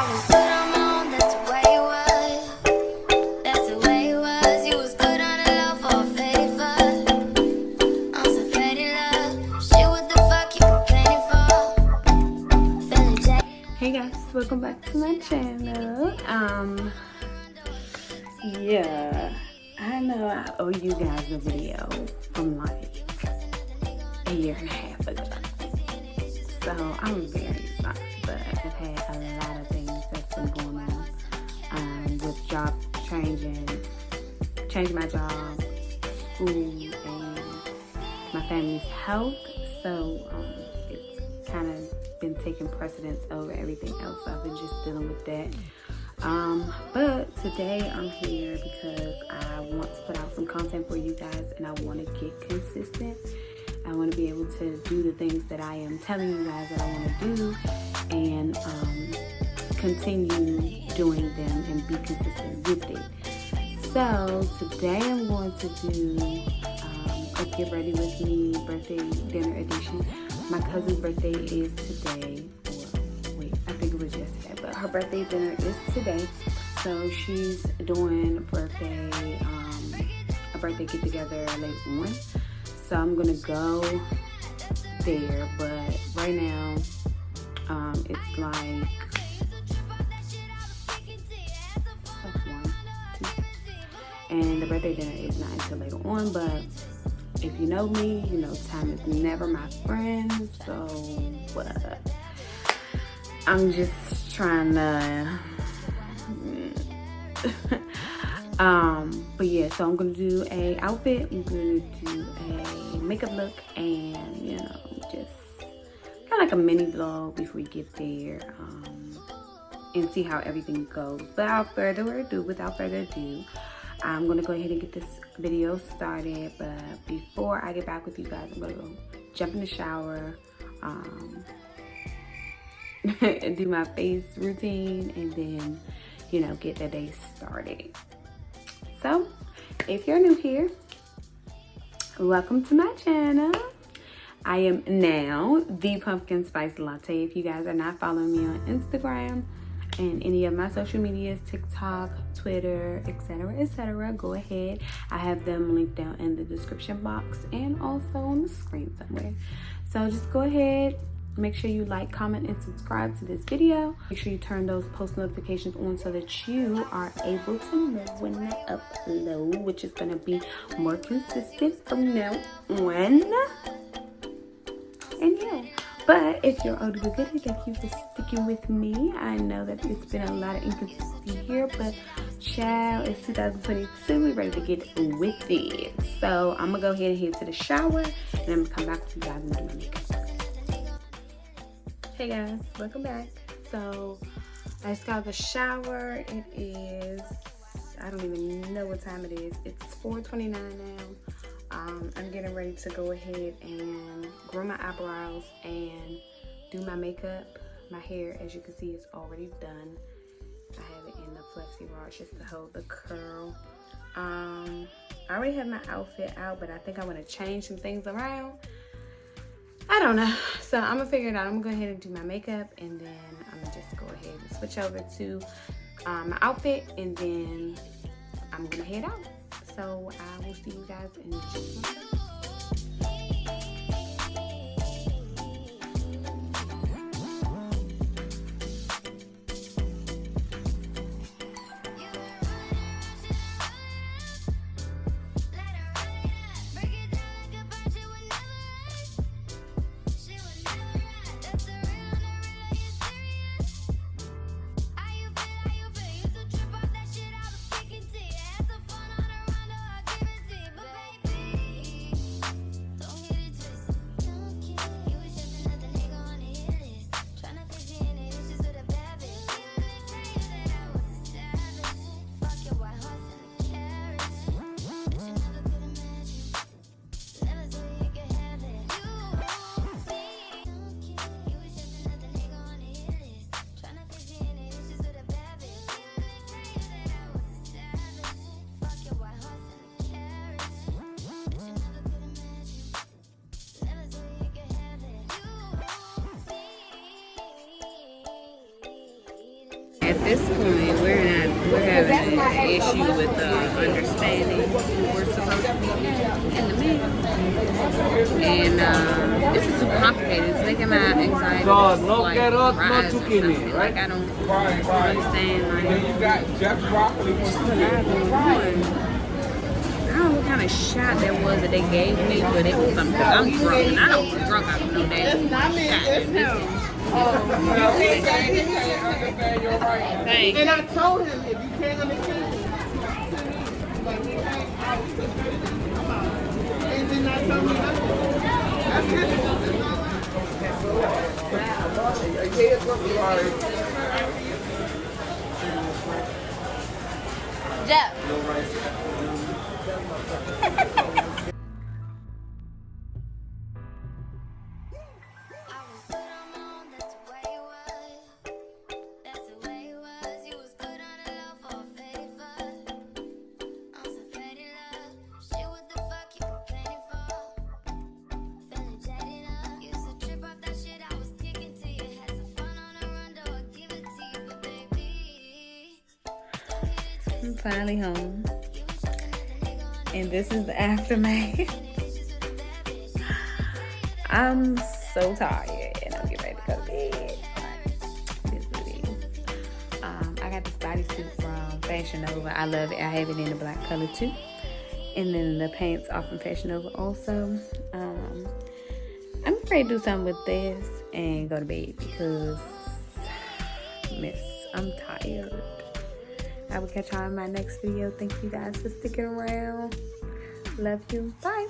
was good on my own, that's the way it was. That's the way it was. You was good on the low for a favor. On some faded love. Shit, what the fuck you complaining for? Feeling jacked. Hey guys, welcome back to my channel. Yeah, I know I owe you guys a video from like a year and a half ago. So I'm very sorry, but I've had a lot of things that's been going on with job changing my job, school, and my family's health. So it's kind of been taking precedence over everything else. So I've been just dealing with that. But today I'm here because I want to put out some content for you guys, and I want to get consistent. I want to be able to do the things that I am telling you guys that I want to do, and continue doing them and be consistent with it. So today I'm going to do a get ready with me birthday dinner edition. My cousin's birthday is today. I think it was yesterday, but her birthday dinner is today. So she's doing a birthday get together later on. So I'm gonna go there, but right now it's like 1, 2, and the birthday dinner is not until later on. But if you know me, you know time is never my friend. So I'm just trying to but yeah, so I'm gonna do a outfit, I'm gonna do a makeup look, and you know, just kind of like a mini vlog before we get there, and see how everything goes. Without further ado, I'm gonna go ahead and get this video started. But before I get back with you guys, I'm gonna go jump in the shower, and do my face routine, and then, you know, get the day started. So if you're new here, welcome to my channel. I am now the Pumpkin Spice Latte. If you guys are not following me on Instagram and any of my social medias, TikTok, Twitter, etc., go ahead. I have them linked down in the description box and also on the screen somewhere. So just go ahead. Make sure you like, comment, and subscribe to this video. Make sure you turn those post notifications on so that you are able to know when I upload, which is going to be more consistent from now on. And yeah, but if you're older but good, thank you for sticking with me. I know that it's been a lot of inconsistency here, but child, it's 2022. We're ready to get with it. So I'm going to go ahead and head to the shower, and I'm going to come back with you guys and do my makeup. Hey guys, welcome back. So I just got out of the shower. It is, I don't even know what time it is. It's 4:29 now. I'm getting ready to go ahead and grow my eyebrows and do my makeup. My hair, as you can see, is already done. I have it in the flexi rod just to hold the curl. I already have my outfit out, but I think I want to change some things around. I don't know. So I'm gonna figure it out. I'm gonna go ahead and do my makeup, and then I'm gonna just go ahead and switch over to my outfit, and then I'm gonna head out. So I will see you guys in just a minute. at this point, we're having an issue with understanding who we're supposed to be in the middle. And this is too complicated. It's making my anxiety like rise or something. Like, I don't understand. Like, I don't know what kind of shot that was that they gave me, but it was something. I'm drunk, and I don't get drunk out of no damn shot. And I told him, if you can't understand, and then I told him, that's it. Jeff. I'm finally home, and this is the aftermath. I'm so tired, and I'm getting ready to go to bed. This is what it is. I got this bodysuit from Fashion Nova. I love it. I have it in the black color too, and then the pants are from Fashion Nova also. I'm ready to do something with this and go to bed because, I'm tired. I will catch y'all in my next video. Thank you guys for sticking around. Love you. Bye.